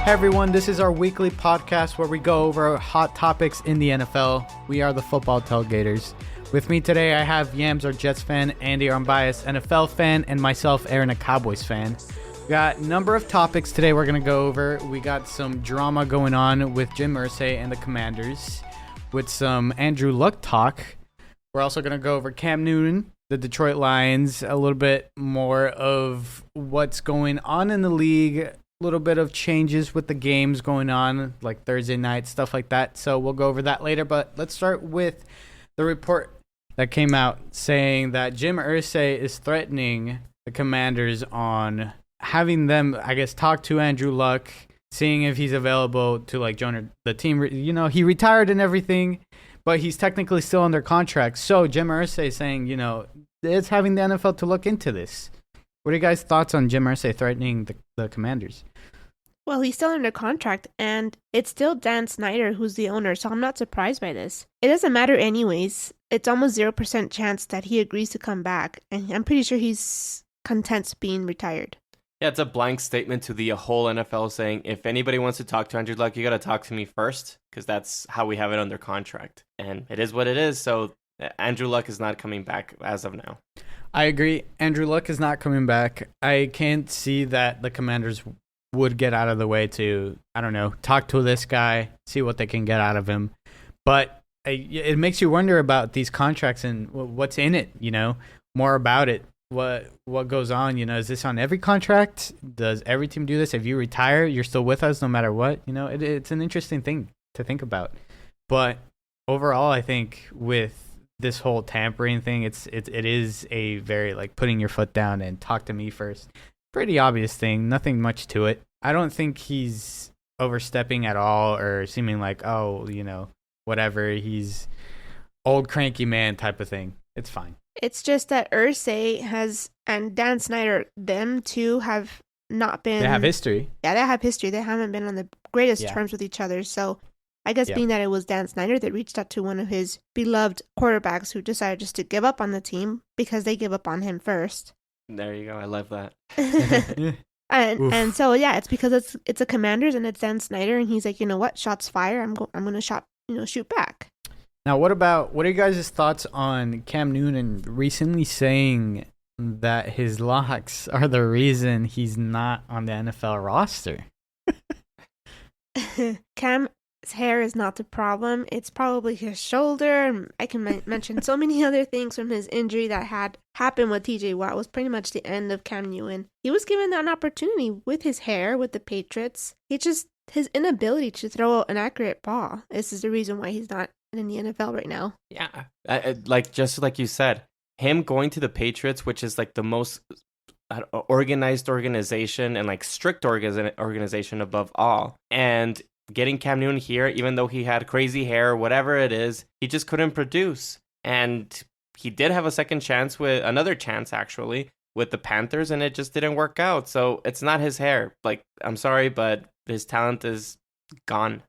Hey everyone, this is our weekly podcast where we go over hot topics in the NFL. We are the Football Tailgaters. With me today, I have Yams, our Jets fan, Andy, our unbiased NFL fan, and myself, Aaron, a Cowboys fan. We got a number of topics today we're going to go over. We got some drama going on with Jim Irsay and the Commanders, with some Andrew Luck talk. We're also going to go over Cam Newton, the Detroit Lions, a little bit more of what's going on in the league, little bit of changes with the games going on, like Thursday night, stuff like that. So we'll go over that later. But let's start with the report that came out saying that Jim Irsay is threatening the Commanders on having them, I guess, talk to Andrew Luck, seeing if he's available to like join the team. You know, he retired and everything, but he's technically still under contract. So Jim Irsay is saying, you know, it's having the NFL to look into this. What are you guys' thoughts on Jim Irsay threatening the Commanders? Well, he's still under contract, and it's still Dan Snyder who's the owner, so I'm not surprised by this. It doesn't matter anyways. It's almost 0% chance that he agrees to come back, and I'm pretty sure he's content being retired. Yeah, it's a blank statement to the whole NFL saying, if anybody wants to talk to Andrew Luck, you got to talk to me first, because that's how we have it under contract. And it is what it is, so Andrew Luck is not coming back as of now. I agree. Andrew Luck is not coming back. I can't see that the Commanders would get out of the way to, I don't know, talk to this guy, see what they can get out of him. But it makes you wonder about these contracts and what's in it, you know, more about it. What goes on, you know, is this on every contract? Does every team do this? If you retire, you're still with us no matter what? You know, it's an interesting thing to think about. But overall, I think with this whole tampering thing, it is a very like putting your foot down and talk to me first. Pretty obvious thing, nothing much to it. I don't think he's overstepping at all or seeming like, oh, you know, whatever, he's old cranky man type of thing. It's fine. It's just that Irsay and Dan Snyder, them two have not been... They have history. Yeah, they have history. They haven't been on the greatest terms with each other. So I guess being that it was Dan Snyder that reached out to one of his beloved quarterbacks who decided just to give up on the team because they give up on him first. There you go. I love that. and so yeah, it's because it's a Commanders and it's Dan Snyder, and he's like, you know what, shots fire. I'm gonna shoot back. Now, what are you guys' thoughts on Cam Newton recently saying that his locks are the reason he's not on the NFL roster? Cam's hair is not the problem. It's probably his shoulder. And I can mention so many other things from his injury that had happened with TJ Watt. Was pretty much the end of Cam Newton. He was given an opportunity with his hair with the Patriots. His inability to throw an accurate ball. This is the reason why he's not in the NFL right now. Yeah. Just like you said, him going to the Patriots, which is like the most organized organization and like strict organization above all, and getting Cam Newton here, even though he had crazy hair, whatever it is, he just couldn't produce. And he did have another chance actually with the Panthers, and it just didn't work out. So it's not his hair. Like, I'm sorry, but his talent is gone.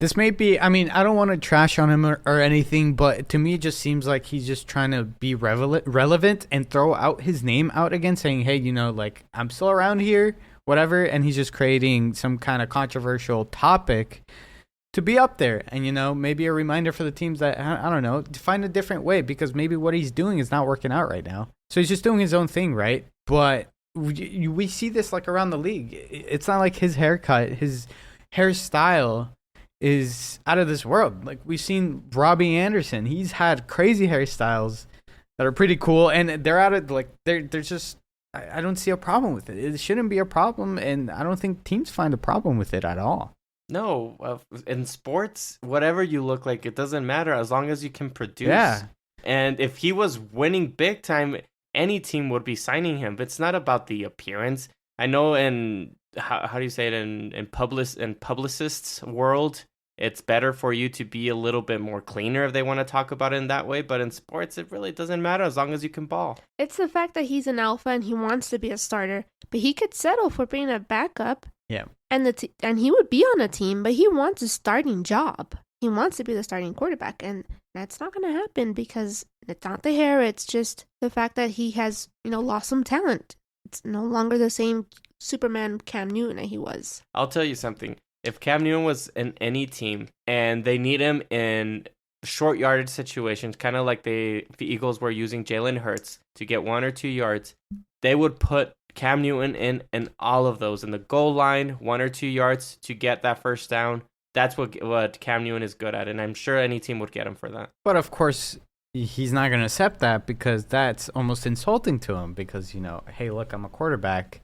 This may be, I mean, I don't want to trash on him or anything, but to me it just seems like he's just trying to be relevant and throw out his name out again, saying, hey, you know, like, I'm still around here, whatever, and he's just creating some kind of controversial topic to be up there. And, you know, maybe a reminder for the teams that, I don't know, to find a different way, because maybe what he's doing is not working out right now. So he's just doing his own thing, right? But we see this, like, around the league. It's not like his haircut, his hairstyle is out of this world. Like, we've seen Robbie Anderson. He's had crazy hairstyles that are pretty cool, and they're out of, like, they're just, I don't see a problem with it. It shouldn't be a problem, and I don't think teams find a problem with it at all. No, in sports, whatever you look like, it doesn't matter as long as you can produce. Yeah. And if he was winning big time, any team would be signing him. But it's not about the appearance. I know how do you say it in publicists world, it's better for you to be a little bit more cleaner if they want to talk about it in that way. But in sports, it really doesn't matter as long as you can ball. It's the fact that he's an alpha and he wants to be a starter, but he could settle for being a backup. Yeah. And he would be on a team, but he wants a starting job. He wants to be the starting quarterback, and that's not going to happen because it's not the hair. It's just the fact that he has, lost some talent. It's no longer the same Superman Cam Newton that he was. I'll tell you something. If Cam Newton was in any team and they need him in short yardage situations, kind of like the Eagles were using Jalen Hurts to get 1 or 2 yards, they would put Cam Newton in all of those, in the goal line, 1 or 2 yards to get that first down. That's what Cam Newton is good at, and I'm sure any team would get him for that. But of course, he's not going to accept that because that's almost insulting to him because, hey, look, I'm a quarterback.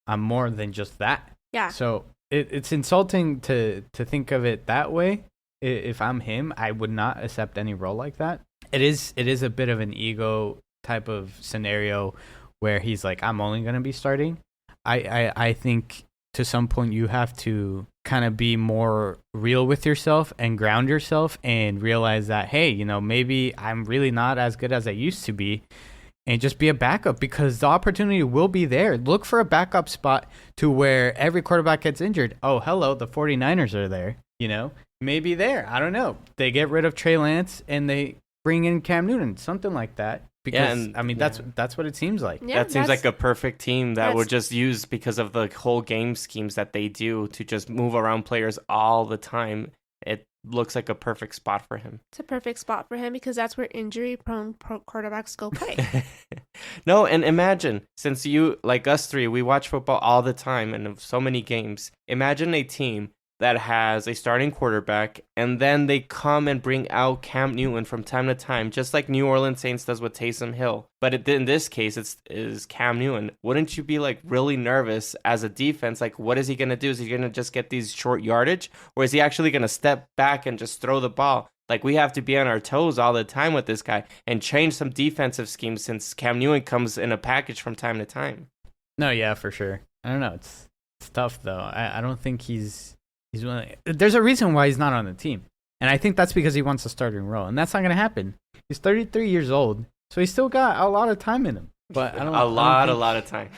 I'm more than just that. Yeah. So it's insulting to think of it that way. If I'm him, I would not accept any role like that. It is a bit of an ego type of scenario where he's like, I'm only going to be starting. I think to some point you have to kind of be more real with yourself and ground yourself and realize that, hey, maybe I'm really not as good as I used to be, and just be a backup because the opportunity will be there. Look for a backup spot to where every quarterback gets injured. Oh, hello, the 49ers are there, maybe there. I don't know. They get rid of Trey Lance and they bring in Cam Newton, something like that. Because, that's what it seems like. Yeah, that seems like a perfect team that would just use because of the whole game schemes that they do to just move around players all the time. It looks like a perfect spot for him. It's a perfect spot for him because that's where injury-prone quarterbacks go play. No, and imagine, since you, like us three, we watch football all the time and so many games. Imagine a team that has a starting quarterback, and then they come and bring out Cam Newton from time to time, just like New Orleans Saints does with Taysom Hill. But in this case, is Cam Newton. Wouldn't you be like really nervous as a defense? Like, what is he going to do? Is he going to just get these short yardage, or is he actually going to step back and just throw the ball? Like, we have to be on our toes all the time with this guy and change some defensive schemes since Cam Newton comes in a package from time to time. No, yeah, for sure. I don't know. It's tough, though. I don't think he's willing. There's a reason why he's not on the team. And I think that's because he wants a starting role. And that's not going to happen. He's 33 years old, so he's still got a lot of time in him. But I don't a lot of time.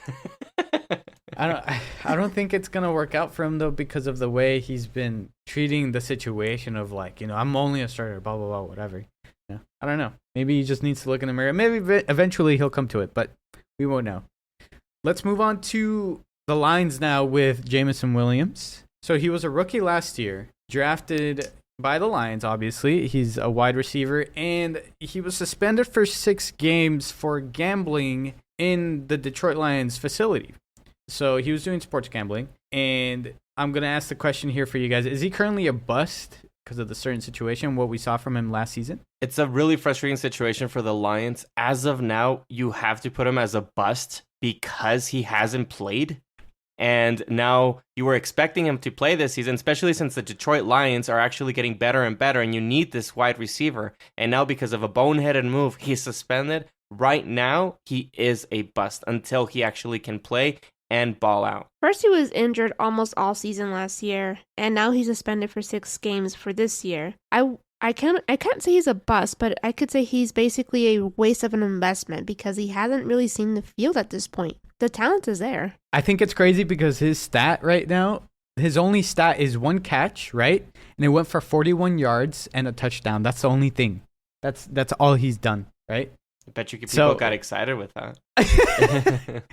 I don't think it's going to work out for him, though, because of the way he's been treating the situation of, like, I'm only a starter, blah, blah, blah, whatever. Yeah, I don't know. Maybe he just needs to look in the mirror. Maybe eventually he'll come to it, but we won't know. Let's move on to the Lions now with Jameson Williams. So he was a rookie last year, drafted by the Lions, obviously. He's a wide receiver, and he was suspended for 6 games for gambling in the Detroit Lions facility. So he was doing sports gambling, and I'm going to ask the question here for you guys. Is he currently a bust because of the certain situation, what we saw from him last season? It's a really frustrating situation for the Lions. As of now, you have to put him as a bust because he hasn't played. And now you were expecting him to play this season, especially since the Detroit Lions are actually getting better and better, and you need this wide receiver. And now because of a boneheaded move, he's suspended. Right now, he is a bust until he actually can play and ball out. First, he was injured almost all season last year, and now he's suspended for 6 games for this year. I can't say he's a bust, but I could say he's basically a waste of an investment because he hasn't really seen the field at this point. The talent is there. I think it's crazy because his stat right now, his only stat is 1 catch, right? And it went for 41 yards and a touchdown. That's the only thing. That's all he's done, right? I bet you people got excited with that.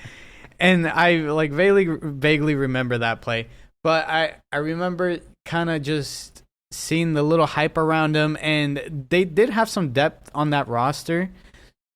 And I like vaguely remember that play, but I remember kind of just seeing the little hype around him, and they did have some depth on that roster,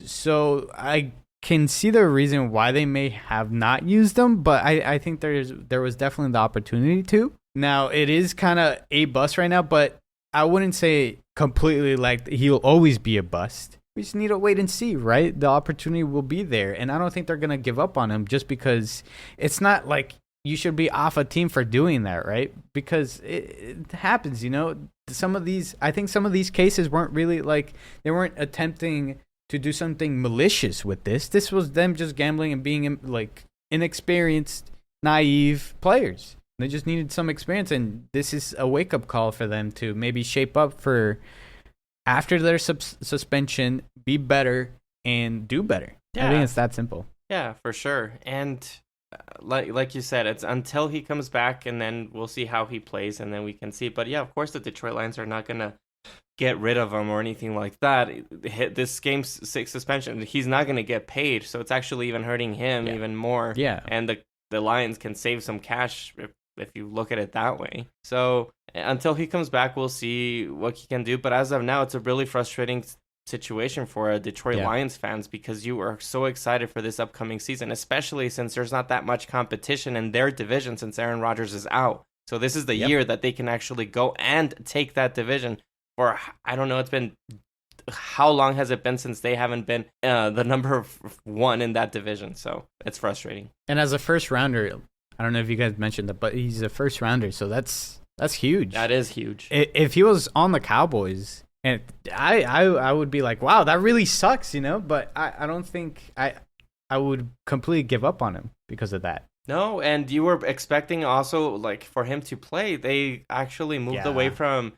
so I can see the reason why they may have not used them, but I think there was definitely the opportunity to. Now, it is kind of a bust right now, but I wouldn't say completely like he'll always be a bust. We just need to wait and see, right? The opportunity will be there, and I don't think they're going to give up on him just because it's not like you should be off a team for doing that, right? Because it happens, I think some of these cases weren't really like, they weren't attempting to do something malicious with this. This was them just gambling and being like inexperienced, naive players. They just needed some experience, and this is a wake-up call for them to maybe shape up for after their suspension, be better and do better. Yeah. I think it's that simple. Yeah, for sure. And like you said, it's until he comes back, and then we'll see how he plays, and then we can see. But yeah, of course, the Detroit Lions are not gonna get rid of him or anything like that. This game's 6 suspension, he's not gonna get paid, so it's actually even hurting him even more. Yeah, and the Lions can save some cash if you look at it that way. So until he comes back, we'll see what he can do. But as of now, it's a really frustrating situation for Detroit Lions fans because you are so excited for this upcoming season, especially since there's not that much competition in their division since Aaron Rodgers is out. So this is the year that they can actually go and take that division. For, I don't know, it's been, how long has it been since they haven't been the number one in that division? So it's frustrating. And as a first rounder, I don't know if you guys mentioned that, but he's a first rounder, so that's huge. That is huge. If he was on the Cowboys, and I would be like, wow, that really sucks, you know. But I don't think I would completely give up on him because of that. No, and you were expecting also like for him to play. They actually moved away from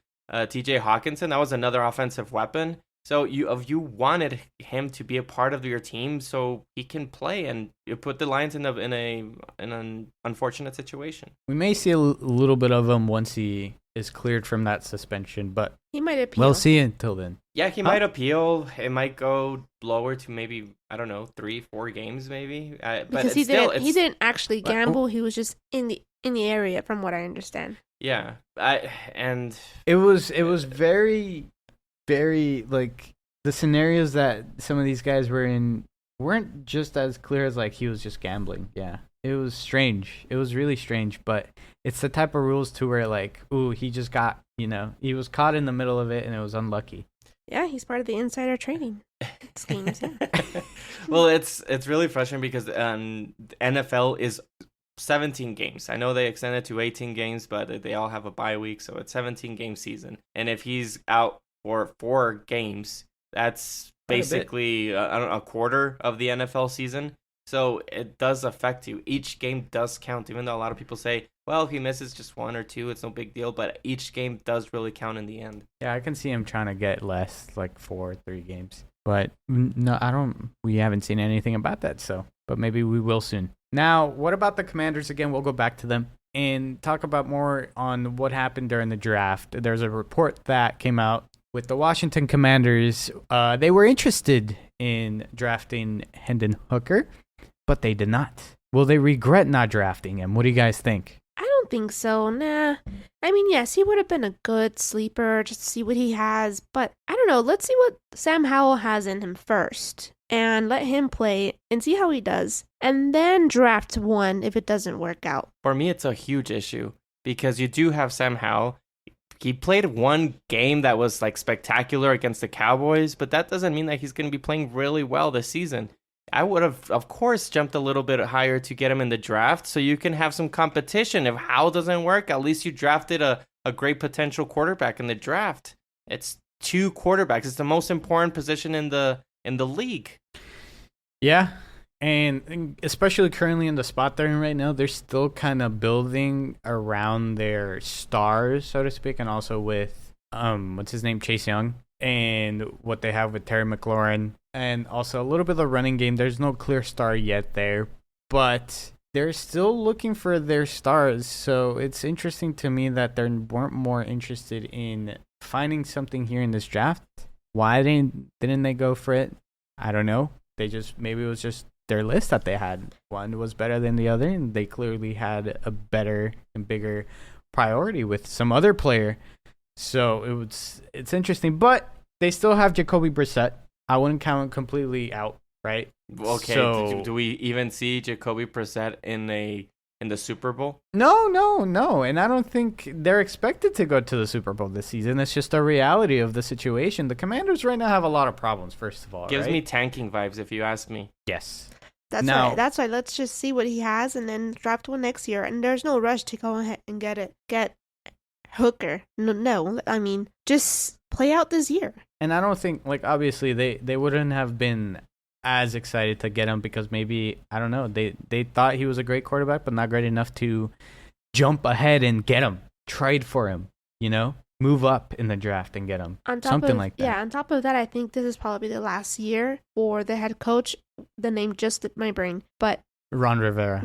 T.J. Hawkinson. That was another offensive weapon. So you wanted him to be a part of your team so he can play, and you put the Lions in an unfortunate situation. We may see a little bit of him once he is cleared from that suspension, but he might appeal. We'll see until then. Yeah, he might appeal. It might go lower to maybe, I don't know, 3-4 games maybe. Because he didn't actually gamble. He was just in the area, from what I understand. Yeah, and it was very, very, like, the scenarios that some of these guys were in weren't just as clear as like he was just gambling. Yeah, it was strange. It was really strange, but it's the type of rules to where like, ooh, he just got, he was caught in the middle of it and it was unlucky. Yeah, he's part of the insider trading schemes. Yeah. Well, it's really frustrating because NFL is 17 games. I know they extended to 18 games, but they all have a bye week, so it's 17-game season. And if he's out for 4 games, that's basically a quarter of the NFL season. So it does affect you. Each game does count, even though a lot of people say, well, if he misses just 1 or 2, it's no big deal. But each game does really count in the end. Yeah, I can see him trying to get less, like 4 or 3 games. But no, we haven't seen anything about that. So, but maybe we will soon. Now, what about the Commanders again? We'll go back to them and talk about more on what happened during the draft. There's a report that came out with the Washington Commanders. They were interested in drafting Hendon Hooker, but they did not. Will they regret not drafting him? What do you guys think? I don't think so. Nah. I mean, yes, he would have been a good sleeper just to see what he has. But I don't know. Let's see what Sam Howell has in him first. And let him play and see how he does. And then draft one if it doesn't work out. For me, it's a huge issue because you do have Sam Howell. He played 1 game that was like spectacular against the Cowboys, but that doesn't mean that he's going to be playing really well this season. I would have, of course, jumped a little bit higher to get him in the draft so you can have some competition. If Howell doesn't work, at least you drafted a great potential quarterback in the draft. It's 2 quarterbacks. It's the most important position in the league. Yeah, and especially currently in the spot they're in right now, they're still kind of building around their stars, so to speak, and also with, what's his name, Chase Young, and what they have with Terry McLaurin, and also a little bit of the running game. There's no clear star yet there, but they're still looking for their stars, so it's interesting to me that they weren't more interested in finding something here in this draft. Why didn't they go for it? I don't know. Maybe it was just their list that they had. One was better than the other, and they clearly had a better and bigger priority with some other player. So it's interesting, but they still have Jacoby Brissett. I wouldn't count him completely out, right? Okay, so, do we even see Jacoby Brissett in the Super Bowl? No, and I don't think they're expected to go to the Super Bowl this season. It's just a reality of the situation. The Commanders right now have a lot of problems, first of all. Gives right? me tanking vibes, if you ask me. Yes. That's right. That's why let's just see what he has and then draft one next year. And there's no rush to go ahead and get Hooker. No, I mean, just play out this year. And I don't think, like, obviously they wouldn't have been as excited to get him because maybe, I don't know, they thought he was a great quarterback, but not great enough to jump ahead and get him, trade for him, move up in the draft and get him, something like that. Yeah, on top of that, I think this is probably the last year for the head coach. The name just slipped my brain, but Ron Rivera,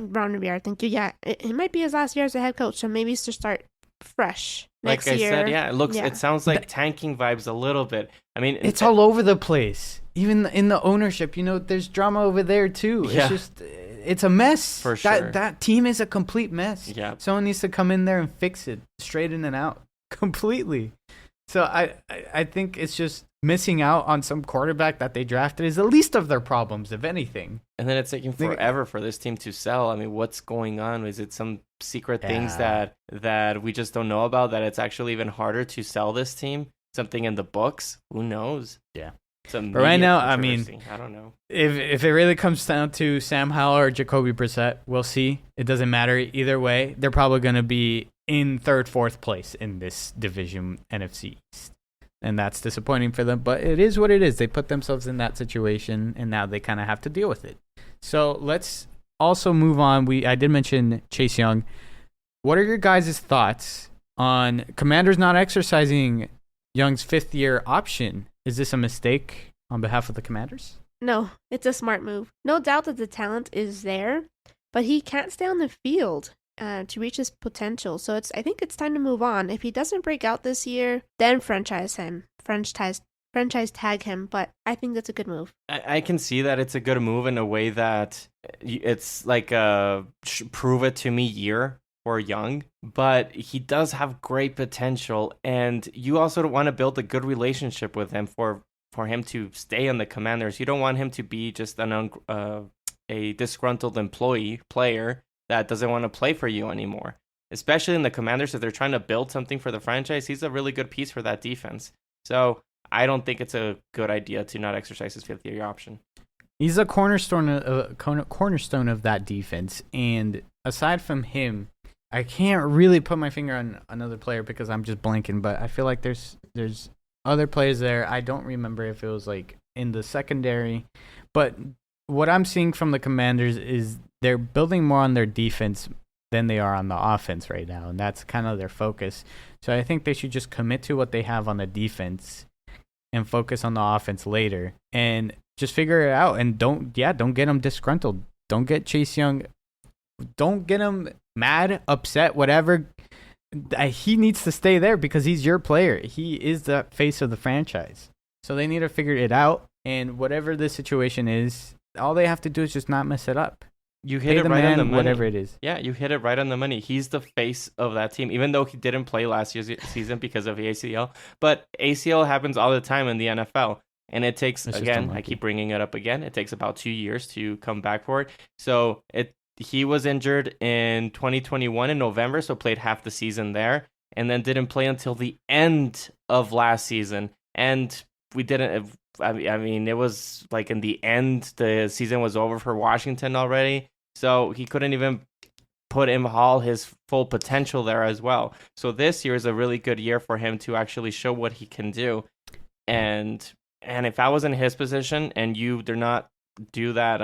thank you. Yeah, it might be his last year as a head coach, so maybe to start fresh next year. Like I said, it sounds like tanking vibes a little bit. I mean, it's all over the place. Even in the ownership, there's drama over there too. Yeah. It's just, it's a mess. For sure. That team is a complete mess. Yeah. Someone needs to come in there and fix it, straighten it out completely. So I think it's just missing out on some quarterback that they drafted is the least of their problems, if anything. And then it's taking forever for this team to sell. I mean, what's going on? Is it some secret things that we just don't know about, that it's actually even harder to sell this team? Something in the books? Who knows? Yeah. But right now, I mean, I don't know. If it really comes down to Sam Howell or Jacoby Brissett, we'll see. It doesn't matter either way. They're probably going to be in third, fourth place in this division, NFC East. And that's disappointing for them, but it is what it is. They put themselves in that situation, and now they kind of have to deal with it. So let's also move on. I did mention Chase Young. What are your guys' thoughts on Commanders not exercising Young's fifth-year option? Is this a mistake on behalf of the Commanders? No, it's a smart move. No doubt that the talent is there, but he can't stay on the field to reach his potential. So I think it's time to move on. If he doesn't break out this year, then franchise tag him. But I think that's a good move. I can see that it's a good move in a way that it's like a prove it to me year for Young, but he does have great potential, and you also want to build a good relationship with him for him to stay on the Commanders. You don't want him to be just a disgruntled player that doesn't want to play for you anymore. Especially in the Commanders, if they're trying to build something for the franchise, he's a really good piece for that defense. So I don't think it's a good idea to not exercise his fifth-year option. He's a cornerstone of that defense, and aside from him, I can't really put my finger on another player because I'm just blanking, but I feel like there's other players there. I don't remember if it was like in the secondary, but what I'm seeing from the Commanders is they're building more on their defense than they are on the offense right now, and that's kind of their focus. So I think they should just commit to what they have on the defense and focus on the offense later, and just figure it out. And don't get them disgruntled. Don't get Chase Young. Don't get him mad, upset, whatever. He needs to stay there because he's your player. He is the face of the franchise. So they need to figure it out. And whatever the situation is, all they have to do is just not mess it up. You hit it right on the money. Whatever it is. Yeah, you hit it right on the money. He's the face of that team, even though he didn't play last year's season because of the ACL. But ACL happens all the time in the NFL. And it takes, again, I keep bringing it up again, it takes about 2 years to come back for it. So he was injured in 2021 in November, so played half the season there, and then didn't play until the end of last season. And we didn't, I mean, it was like in the end, the season was over for Washington already, so he couldn't even put him all his full potential there as well. So this year is a really good year for him to actually show what he can do. And if I was in his position and you do not do that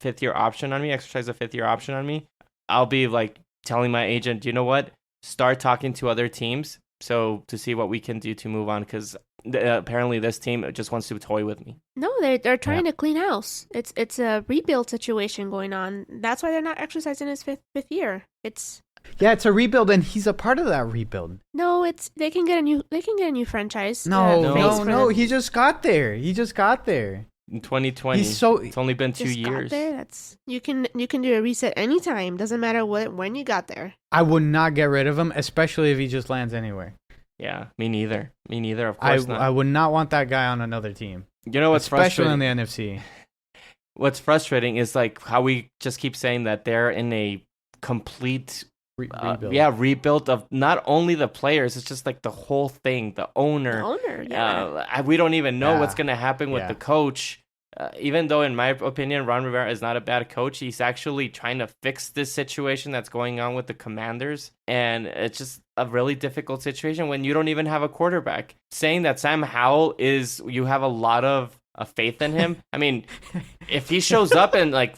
fifth-year option on me, exercise a fifth-year option on me, I'll be like telling my agent, you know what, start talking to other teams so to see what we can do to move on, because apparently this team just wants to toy with me. No, they're trying to clean house. It's a rebuild situation going on. That's why they're not exercising his fifth year. It's a rebuild, and he's a part of that rebuild. No, they can get a new franchise. No. He just got there. In 2020, it's only been 2 years. That's you can do a reset anytime. Doesn't matter when you got there. I would not get rid of him, especially if he just lands anywhere. Yeah, me neither. Of course not. I would not want that guy on another team. You know what's especially frustrating? in the NFC. What's frustrating is like how we just keep saying that they're in a complete rebuild. Rebuild of not only the players, it's just like the whole thing, the owner. We don't even know what's going to happen with the coach. Even though, in my opinion, Ron Rivera is not a bad coach, he's actually trying to fix this situation that's going on with the Commanders. And it's just a really difficult situation when you don't even have a quarterback. Saying that Sam Howell you have a lot of faith in him. I mean, if he shows up and like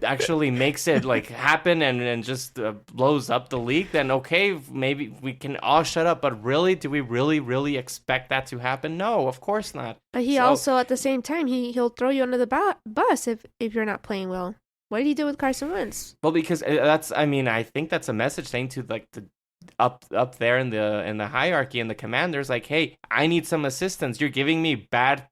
actually makes it like happen and just blows up the league, then okay, maybe we can all shut up. But really, do we really expect that to happen? No, of course not. But he also, at the same time, he'll throw you under the bus if you're not playing well. What did he do with Carson Wentz? Well, because I think that's a message saying to like the up there in the hierarchy and the Commanders, like, hey, I need some assistance. You're giving me bad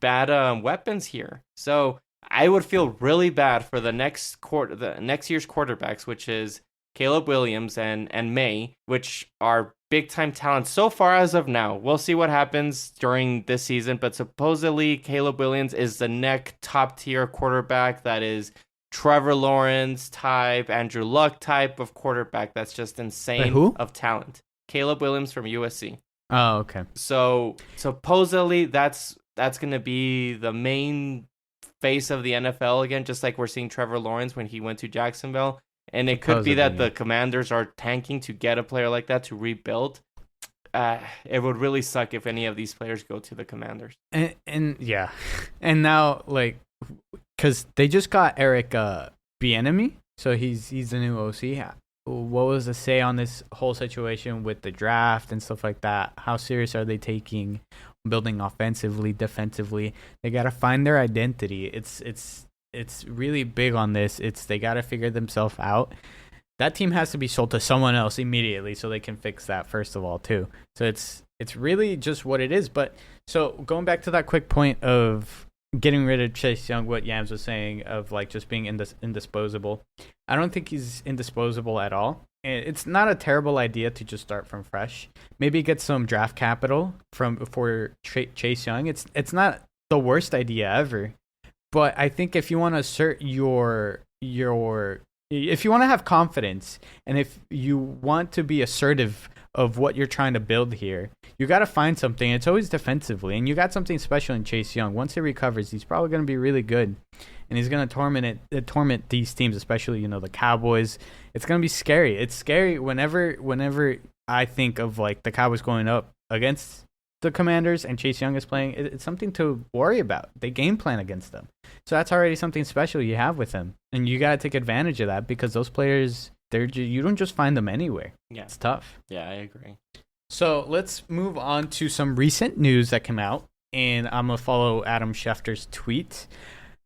weapons here. So I would feel really bad for the next year's quarterbacks, which is Caleb Williams and May, which are big time talents so far as of now. We'll see what happens during this season, but supposedly Caleb Williams is the next top tier quarterback that is Trevor Lawrence type, Andrew Luck type of quarterback. That's just insane. Wait, who? Of talent. Caleb Williams from USC. Oh, okay. So supposedly that's going to be the main face of the NFL again, just like we're seeing Trevor Lawrence when he went to Jacksonville. And it could be that the Commanders are tanking to get a player like that to rebuild. It would really suck if any of these players go to the Commanders. And yeah, and now like, because they just got Eric Bieniemy, so he's the new OC. What was the say on this whole situation with the draft and stuff like that? How serious are they taking building offensively, defensively? They got to find their identity. It's really big on this. They got to figure themselves out. That team has to be sold to someone else immediately so they can fix that first of all too. So it's really just what it is. But so going back to that quick point of getting rid of Chase Young, what Yams was saying of like just being indisposable. I don't think he's indisposable at all. And it's not a terrible idea to just start from fresh. Maybe get some draft capital for Chase Young. It's not the worst idea ever. But I think if you want to assert if you want to have confidence and if you want to be assertive of what you're trying to build here, you got to find something. It's always defensively, and you got something special in Chase Young. Once he recovers, he's probably going to be really good, and he's going to torment these teams, especially the Cowboys. It's going to be scary. It's scary whenever I think of like the Cowboys going up against the Commanders and Chase Young is playing. It's something to worry about. They game plan against them. So that's already something special you have with him. And you got to take advantage of that because those players, you don't just find them anywhere. Yeah. It's tough. Yeah, I agree. So let's move on to some recent news that came out. And I'm going to follow Adam Schefter's tweet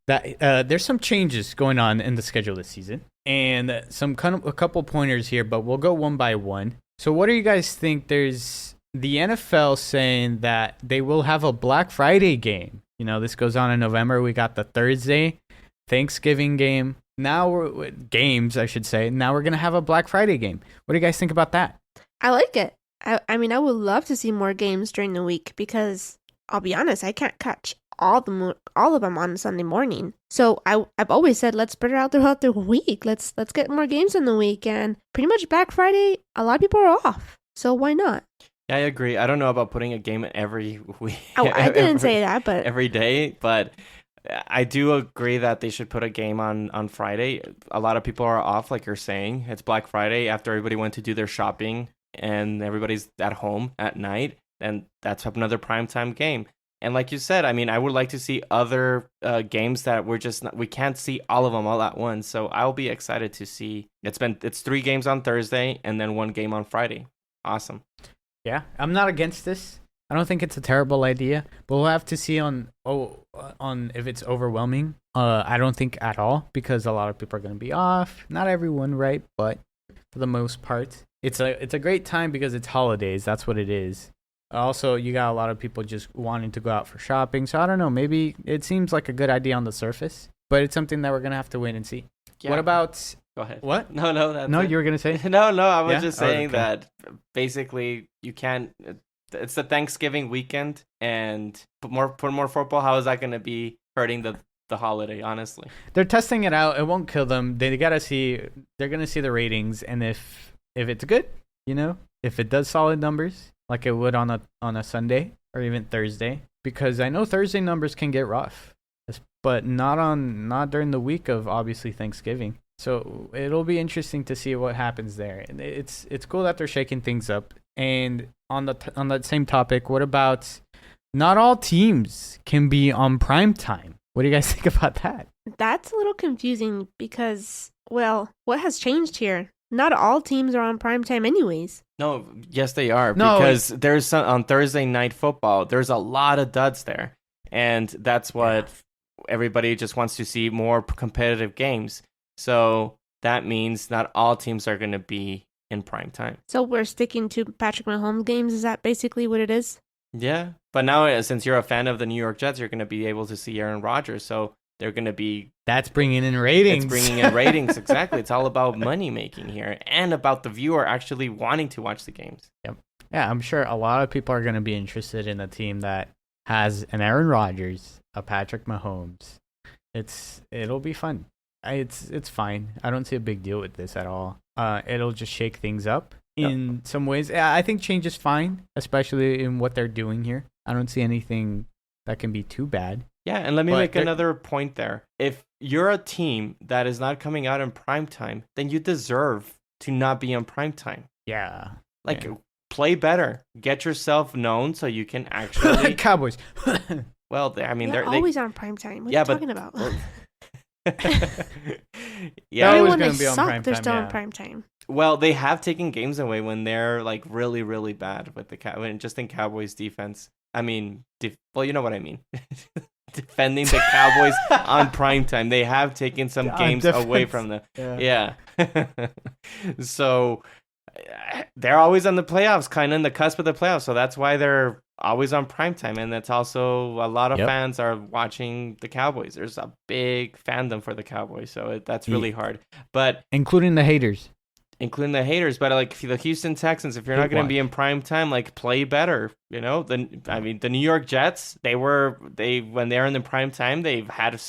that there's some changes going on in the schedule this season. And a couple pointers here, but we'll go one by one. So what do you guys think? There's the NFL saying that they will have a Black Friday game. This goes on in November. We got the Thursday Thanksgiving game. Now games, I should say. Now we're going to have a Black Friday game. What do you guys think about that? I like it. I mean, I would love to see more games during the week because I'll be honest, I can't catch all of them on Sunday morning. So I've always said let's spread it out throughout the week. Let's get more games in the week, and pretty much Black Friday, a lot of people are off. So why not? Yeah, I agree. I don't know about putting a game in every week. Oh, I didn't say that, but every day. But I do agree that they should put a game on Friday. A lot of people are off, like you're saying. It's Black Friday after everybody went to do their shopping and everybody's at home at night. And that's another primetime game. And like you said, I mean, I would like to see other games that we can't see all of them all at once. So I'll be excited to see. It's 3 games on Thursday and then 1 game on Friday. Awesome. Yeah, I'm not against this. I don't think it's a terrible idea, but we'll have to see on if it's overwhelming. I don't think at all because a lot of people are going to be off. Not everyone, right? But for the most part, it's a great time because it's holidays. That's what it is. Also, you got a lot of people just wanting to go out for shopping. So I don't know. Maybe it seems like a good idea on the surface, but it's something that we're going to have to wait and see. Yeah. What about... Go ahead. What? No, you were going to say? No, I was just saying that basically you can't... It's the Thanksgiving weekend, and put more football. How is that going to be hurting the holiday, honestly? They're testing it out. It won't kill them. They got to see... They're going to see the ratings, and if it's good, if it does solid numbers... like it would on a Sunday or even Thursday, because I know Thursday numbers can get rough, but not during the week of obviously Thanksgiving. So it'll be interesting to see what happens there. And it's cool that they're shaking things up. And on that same topic, what about not all teams can be on prime time? What do you guys think about that? That's a little confusing because, well, what has changed here? Not all teams are on primetime anyways. No, yes, they are. No, because there's on Thursday Night Football, there's a lot of duds there. And that's what everybody just wants to see, more competitive games. So that means not all teams are going to be in primetime. So we're sticking to Patrick Mahomes games? Is that basically what it is? Yeah. But now, since you're a fan of the New York Jets, you're going to be able to see Aaron Rodgers. So they're going to be... That's bringing in ratings. It's bringing in ratings, exactly. It's all about money making here and about the viewer actually wanting to watch the games. Yep. Yeah, I'm sure a lot of people are going to be interested in a team that has an Aaron Rodgers, a Patrick Mahomes. It'll be fun. It's fine. I don't see a big deal with this at all. It'll just shake things up in some ways. I think change is fine, especially in what they're doing here. I don't see anything that can be too bad. Yeah, and let me make another point there. If you're a team that is not coming out in primetime, then you deserve to not be on primetime. Yeah. Play better. Get yourself known so you can actually... Cowboys. Well, I mean, they're always on primetime. What are you talking about? Yeah, everyone they suck, they're still on primetime. Well, they have taken games away when they're like really, really bad with just in Cowboys defense. I mean, well, you know what I mean. Defending the Cowboys on primetime. They have taken some games away from them. Yeah. So they're always on the playoffs, kind of in the cusp of the playoffs. So that's why they're always on primetime. And that's also a lot of fans are watching the Cowboys. There's a big fandom for the Cowboys. So that's really hard. But including the haters. But like the Houston Texans, if you're not going to be in prime time, like play better. You know, the New York Jets, when they're in the prime time, they've had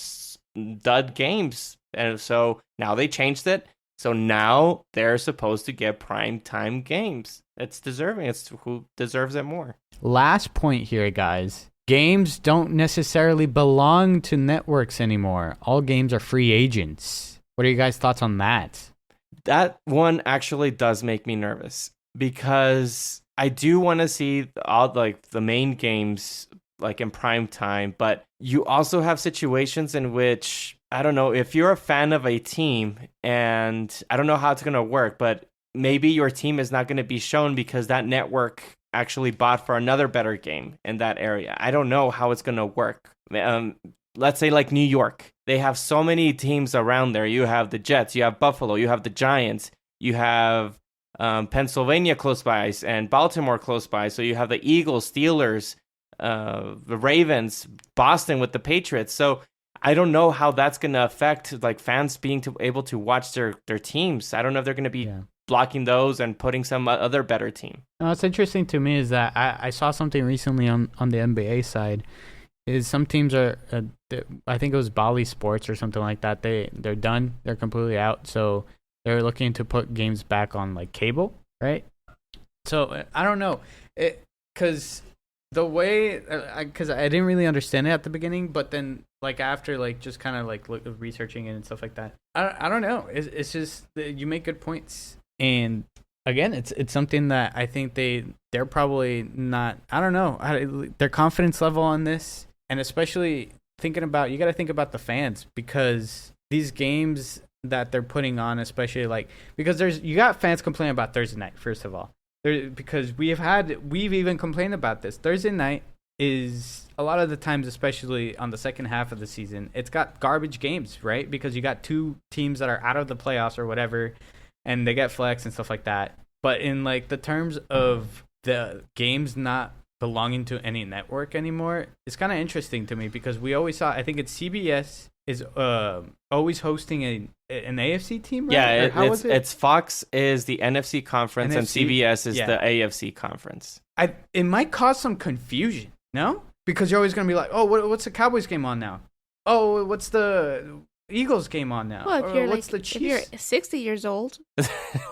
dud games, and so now they changed it. So now they're supposed to get prime time games. It's deserving. It's who deserves it more. Last point here, guys. Games don't necessarily belong to networks anymore. All games are free agents. What are you guys' thoughts on that? That one actually does make me nervous because I do want to see all like the main games like in prime time, but you also have situations in which, I don't know, if you're a fan of a team, and I don't know how it's going to work, but maybe your team is not going to be shown because that network actually bought for another better game in that area. I don't know how it's going to work. Let's say like New York. They have so many teams around there. You have the Jets, you have Buffalo, you have the Giants, you have Pennsylvania close by and Baltimore close by. So you have the Eagles, Steelers, the Ravens, Boston with the Patriots. So I don't know how that's going to affect like fans being able to watch their teams. I don't know if they're going to be blocking those and putting some other better team. What's interesting to me is that I saw something recently on the NBA side. Is some teams are, I think it was Bally Sports or something like that. They're done. They're completely out. So they're looking to put games back on like cable, right? So I don't know, because the way, because I didn't really understand it at the beginning, but then like after like just kind of like researching it and stuff like that, I don't know. It's just you make good points, and again, it's something that I think they're probably not. I don't know their confidence level on this. And especially you got to think about the fans, because these games that they're putting on, especially like, because you got fans complaining about Thursday night, first of all, because we've even complained about this. Thursday night is a lot of the times, especially on the second half of the season, it's got garbage games, right? Because you got two teams that are out of the playoffs or whatever, and they get flex and stuff like that. But in like the terms of the games not belonging to any network anymore, it's kind of interesting to me, because we always saw, I think it's CBS is always hosting an AFC team, right? Yeah, it's Fox is the NFC conference, NFC, and CBS is the AFC conference. It might cause some confusion, no? Because you're always going to be like, oh, what's the Cowboys game on now? Oh, what's the Eagles game on now? Well, if you're what's the Chiefs? If you're 60 years old.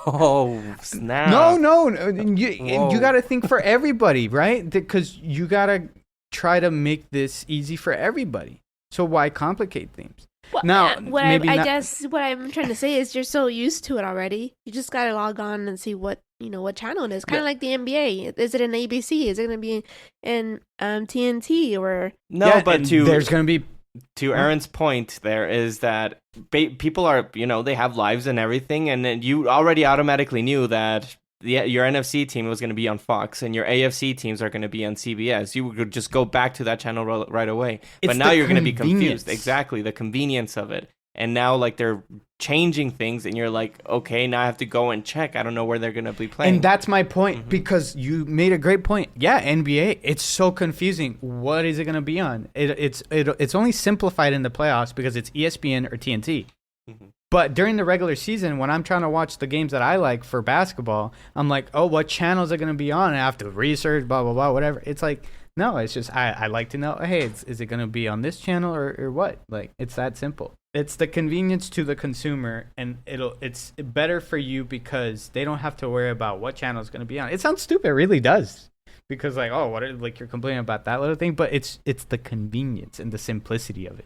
Oh, snap. No. You got to think for everybody, right? Because you got to try to make this easy for everybody. So why complicate things? Well, now, I guess what I'm trying to say is you're so used to it already. You just got to log on and see what channel it is. Kind of like the NBA. Is it in ABC? Is it going to be in TNT or? No, but there's going to be. To Aaron's point, there is that people are, they have lives and everything, and then you already automatically knew that your NFC team was going to be on Fox and your AFC teams are going to be on CBS. You would just go back to that channel right away. But now you're going to be confused. Exactly, the convenience of it. And now, like, they're changing things, and you're like, okay, now I have to go and check. I don't know where they're going to be playing. And that's my point, because you made a great point. Yeah, NBA, it's so confusing. What is it going to be on? It's only simplified in the playoffs because it's ESPN or TNT. But during the regular season, when I'm trying to watch the games that I like for basketball, I'm like, oh, what channel is it going to be on? And I have to research, blah, blah, blah, whatever. It's like, no, it's just I like to know, hey, is it going to be on this channel or what? Like, it's that simple. It's the convenience to the consumer, and it's better for you because they don't have to worry about what channel is going to be on. It sounds stupid, it really does. Because like, oh, like you're complaining about that little thing, but it's the convenience and the simplicity of it.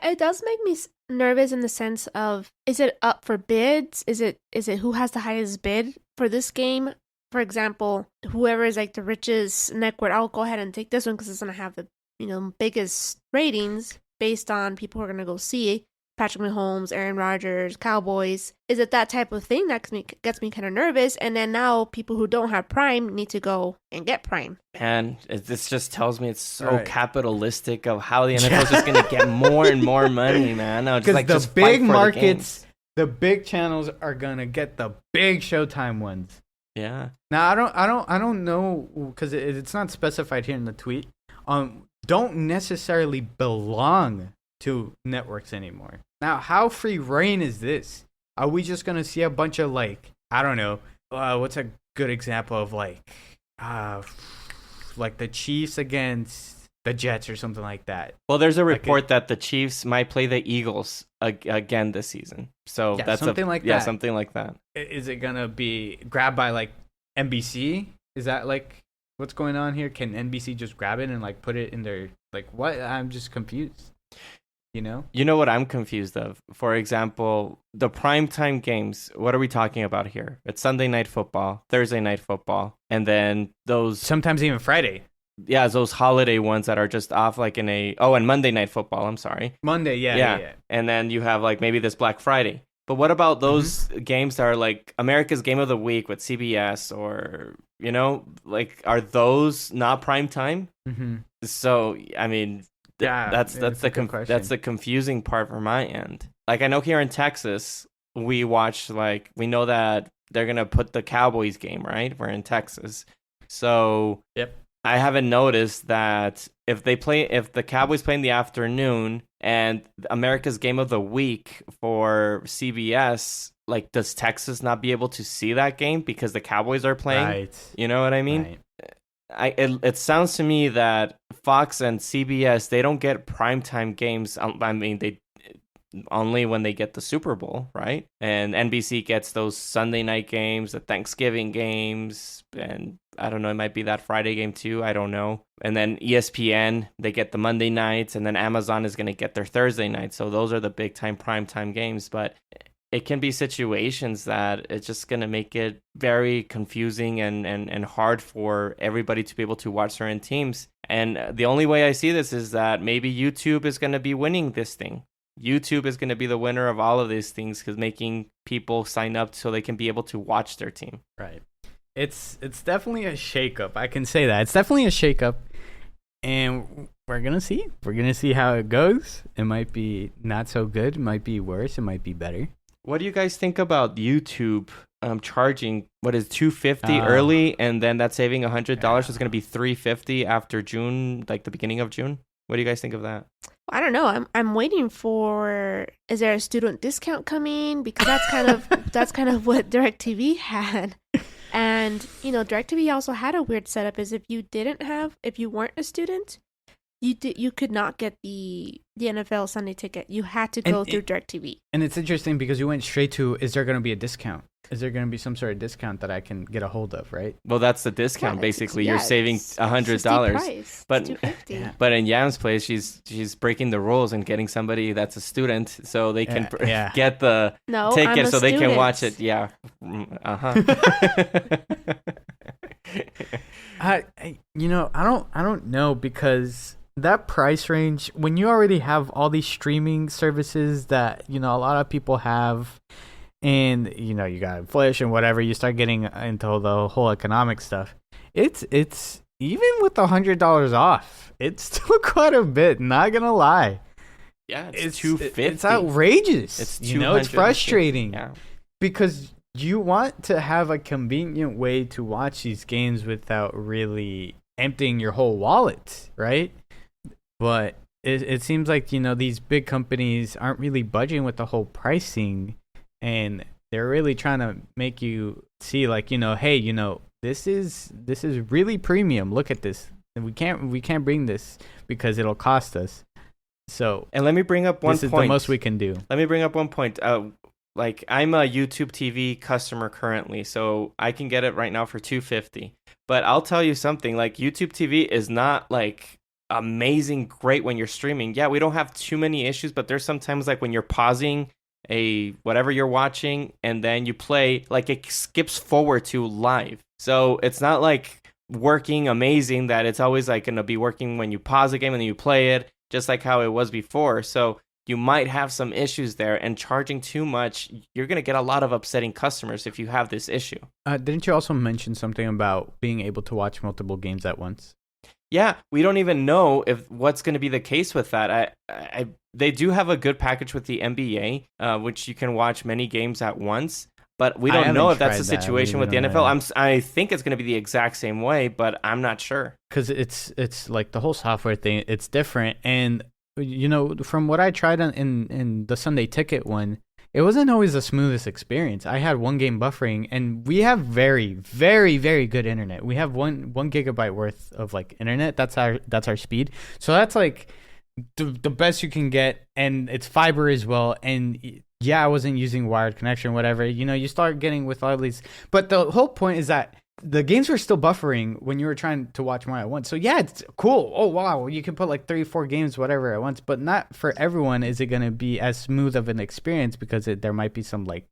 It does make me nervous in the sense of, is it up for bids? Is it who has the highest bid for this game? For example, whoever is like the richest network, I'll go ahead and take this one because it's gonna have the biggest ratings based on people who are gonna go see Patrick Mahomes, Aaron Rodgers, Cowboys. Is it that type of thing that gets me kind of nervous? And then now people who don't have Prime need to go and get Prime. And this just tells me it's so capitalistic of how the NFL is just going to get more and more money, man. Because the big markets, the big channels are going to get the big Showtime ones. Yeah. Now I don't know, because it's not specified here in the tweet. Don't necessarily belong to networks anymore. Now, how free reign is this? Are we just gonna see a bunch of like, I don't know, what's a good example of like the Chiefs against the Jets or something like that? Well, there's a report that the Chiefs might play the Eagles again this season. So yeah, that's something like that. Yeah, something like that. Is it gonna be grabbed by like NBC? Is that like what's going on here? Can NBC just grab it and like put it in their like what? I'm just confused. You know what I'm confused of? For example, the primetime games, what are we talking about here? It's Sunday night football, Thursday night football, and then those... Sometimes even Friday. Yeah, those holiday ones that are just off like in a... Oh, and Monday night football, I'm sorry. Monday, yeah. And then you have like maybe this Black Friday. But what about those games that are like America's Game of the Week with CBS or, like, are those not primetime? Mm-hmm. So, I mean... Yeah, that's the confusing part from my end. Like, I know here in Texas, we know that they're gonna put the Cowboys game, right? We're in Texas, so yep. I haven't noticed that if the Cowboys play in the afternoon and America's Game of the Week for CBS, like, does Texas not be able to see that game because the Cowboys are playing? Right. You know what I mean? Right. It sounds to me that Fox and CBS, they don't get primetime games. I mean, they only when they get the Super Bowl, right? And NBC gets those Sunday night games, the Thanksgiving games, and I don't know, it might be that Friday game too. I don't know. And then ESPN, they get the Monday nights, and then Amazon is going to get their Thursday nights. So those are the big time primetime games. But it can be situations that it's just going to make it very confusing and hard for everybody to be able to watch certain teams. And the only way I see this is that maybe YouTube is going to be winning this thing. YouTube is going to be the winner of all of these things because making people sign up so they can be able to watch their team. Right. It's definitely a shakeup. I can say that. It's definitely a shakeup. And we're going to see. We're going to see how it goes. It might be not so good. It might be worse. It might be better. What do you guys think about YouTube charging what is $250 early, and then that's saving $100? It's going to be $350 after June, like the beginning of June. What do you guys think of that? I don't know. I'm waiting for. Is there a student discount coming? Because that's kind of what DirecTV had, and DirecTV also had a weird setup. Is if you weren't a student, you could not get the NFL Sunday ticket. You had to go through DirecTV. And it's interesting because you went straight to, is there going to be a discount? Is there going to be some sort of discount that I can get a hold of, right? Well, that's the discount. Basically, you're saving $100. But in Yam's place, she's breaking the rules and getting somebody that's a student so they can get the ticket so they can watch it. Yeah. I don't know, because that price range, when you already have all these streaming services that a lot of people have, and you got inflation, whatever, you start getting into the whole economic stuff. It's even with $100 off, it's still quite a bit, not gonna lie. Yeah, it's 250. It's outrageous. It's it's frustrating. Yeah. Because you want to have a convenient way to watch these games without really emptying your whole wallet, right? But it seems like, these big companies aren't really budging with the whole pricing, and they're really trying to make you see like, hey, this is really premium. Look at this. And we can't bring this because it'll cost us. So, and let me bring up one point. This is the most we can do. Let me bring up one point. Like, I'm a YouTube TV customer currently, so I can get it right now for $250. But I'll tell you something, like, YouTube TV is not like amazing great when you're streaming. Yeah, we don't have too many issues, but there's sometimes like when you're pausing whatever you're watching and then you play, like, it skips forward to live. So it's not like working amazing that it's always like going to be working when you pause a game and then you play it, just like how it was before. So you might have some issues there, and charging too much, you're going to get a lot of upsetting customers if you have this issue. Didn't you also mention something about being able to watch multiple games at once? Yeah, we don't even know if what's going to be the case with that. They do have a good package with the NBA, which you can watch many games at once, but we don't know if that's the situation with the NFL. I think it's going to be the exact same way, but I'm not sure. Because it's like the whole software thing, it's different. And from what I tried in the Sunday Ticket one, it wasn't always the smoothest experience. I had one game buffering, and we have very, very, very good internet. We have one gigabyte worth of like internet. That's our speed. So that's like the best you can get, and it's fiber as well. And yeah, I wasn't using wired connection, whatever. You start getting with all these, but the whole point is that the games were still buffering when you were trying to watch more at once. So yeah, it's cool. Oh wow, you can put like 3-4 games, whatever, at once. But not for everyone is it going to be as smooth of an experience, because there might be some like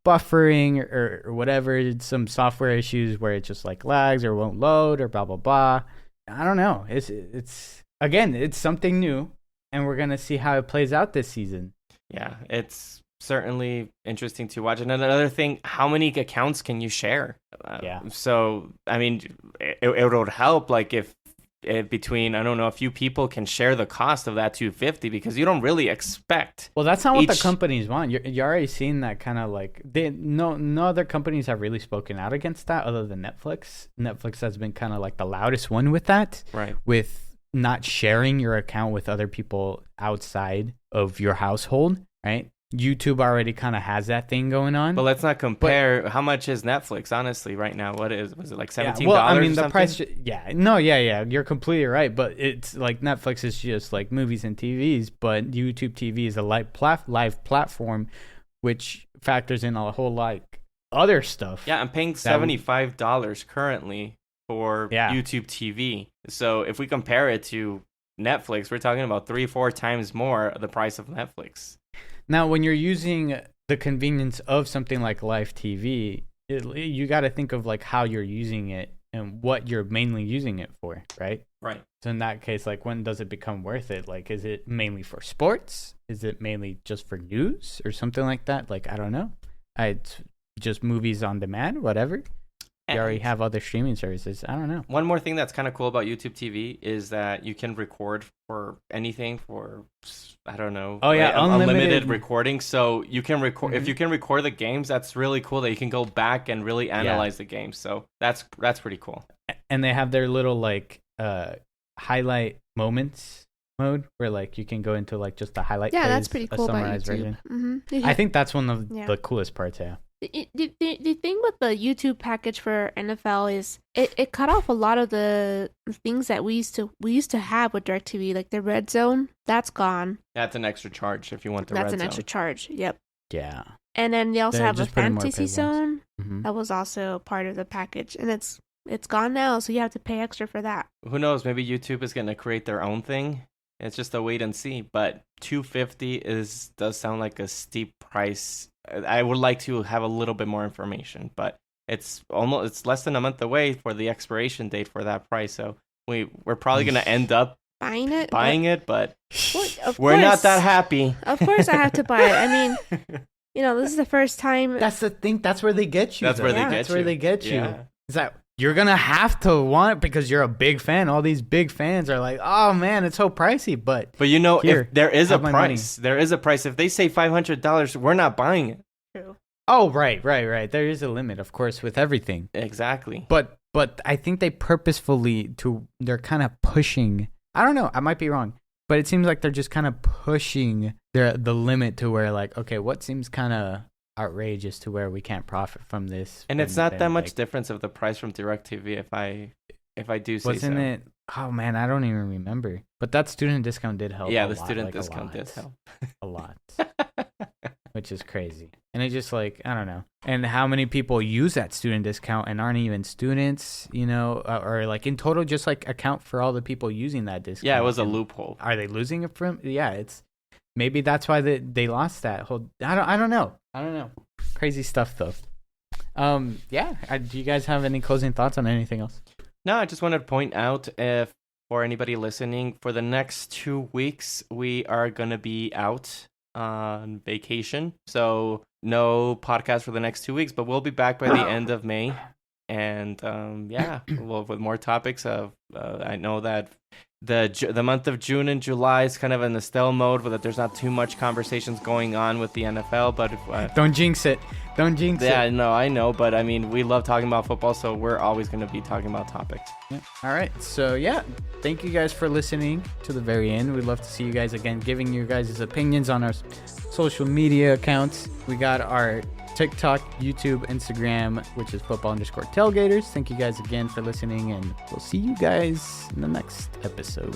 buffering or whatever, some software issues where it just like lags or won't load or blah blah blah. I don't know. It's again, it's something new, and we're gonna see how it plays out this season. Yeah, it's certainly interesting to watch. And another thing, how many accounts can you share? So I mean, it would help like if between, I don't know, a few people can share the cost of that 250, because you don't really expect. Well, that's not what the companies want. You're already seeing that kind of like no other companies have really spoken out against that other than Netflix. Netflix has been kind of like the loudest one with that, right? With not sharing your account with other people outside of your household, right? YouTube already kind of has that thing going on. But let's not compare. How much is Netflix, honestly, right now? Was it like $17? Yeah, well, I mean, the price. Yeah. You're completely right. But it's like Netflix is just like movies and TVs, but YouTube TV is a live platform, which factors in a whole like other stuff. Yeah, I'm paying $75 currently for YouTube TV. So if we compare it to Netflix, we're talking about 3-4 times more the price of Netflix. Now, when you're using the convenience of something like live TV, you got to think of like how you're using it and what you're mainly using it for, right? Right. So in that case, like, when does it become worth it? Like, is it mainly for sports? Is it mainly just for news or something like that? Like, I don't know. It's just movies on demand, whatever. You already have other streaming services. I don't know. One more thing that's kind of cool about YouTube TV is that you can record for anything for, I don't know. Oh, yeah. Unlimited recording. So you can record, if you can record the games, that's really cool that you can go back and really analyze the game. So that's pretty cool. And they have their little like highlight moments mode where like you can go into like just the highlight. Yeah, that's pretty cool. A summarized version. Mm-hmm. I think that's one of the coolest parts. Yeah. The thing with the YouTube package for NFL is it cut off a lot of the things that we used to have with DirecTV, like the red zone. That's gone. That's an extra charge if you want the red zone. That's an extra charge. Yep. Yeah. And then they also have a fantasy zone. Mm-hmm. That was also part of the package, and it's gone now, so you have to pay extra for that. Who knows? Maybe YouTube is going to create their own thing. It's just a wait and see. But $250 does sound like a steep price. I would like to have a little bit more information, but it's less than a month away for the expiration date for that price. So we're probably going to end up buying it, but we're not that happy. Of course I have to buy it. I mean, this is the first time. That's the thing. That's where they get you. That's where they get you. Yeah. Is that you're going to have to want it because you're a big fan. All these big fans are like, oh, man, it's so pricey. But you know, here, if there is a have my money. price, there is a price. If they say $500, we're not buying it. True. Oh, right. There is a limit, of course, with everything. Exactly. But I think they purposefully they're kind of pushing. I don't know. I might be wrong. But it seems like they're just kind of pushing the limit to where, like, okay, what seems kind of outrageous to where we can't profit from this. And it's not that much difference of the price from DirecTV if I do say wasn't so. it? Oh man, I don't even remember. But that student discount did help. Yeah, a the lot, student like, discount did help. a lot, which is crazy. And it just like I don't know. And how many people use that student discount and aren't even students? You know, or like in total, just like account for all the people using that discount. Yeah, it was a loophole. Are they losing it from? Yeah, it's maybe that's why they lost that whole. I don't know. Crazy stuff though. Yeah. Do you guys have any closing thoughts on anything else? No, I just wanted to point out if for anybody listening, for the next 2 weeks we are gonna be out on vacation, so no podcast for the next 2 weeks. But we'll be back by the end of May, and with more topics. I know that the month of June and July is kind of in the stale mode, where that there's not too much conversations going on with the NFL. But don't jinx it. Yeah, no, I know, but I mean, we love talking about football, so we're always going to be talking about topics. Yeah. All right, so yeah, thank you guys for listening to the very end. We'd love to see you guys again, giving you guys' opinions on our social media accounts. We got our TikTok, YouTube, Instagram, which is football_tailgaters. Thank you guys again for listening, and we'll see you guys in the next episode.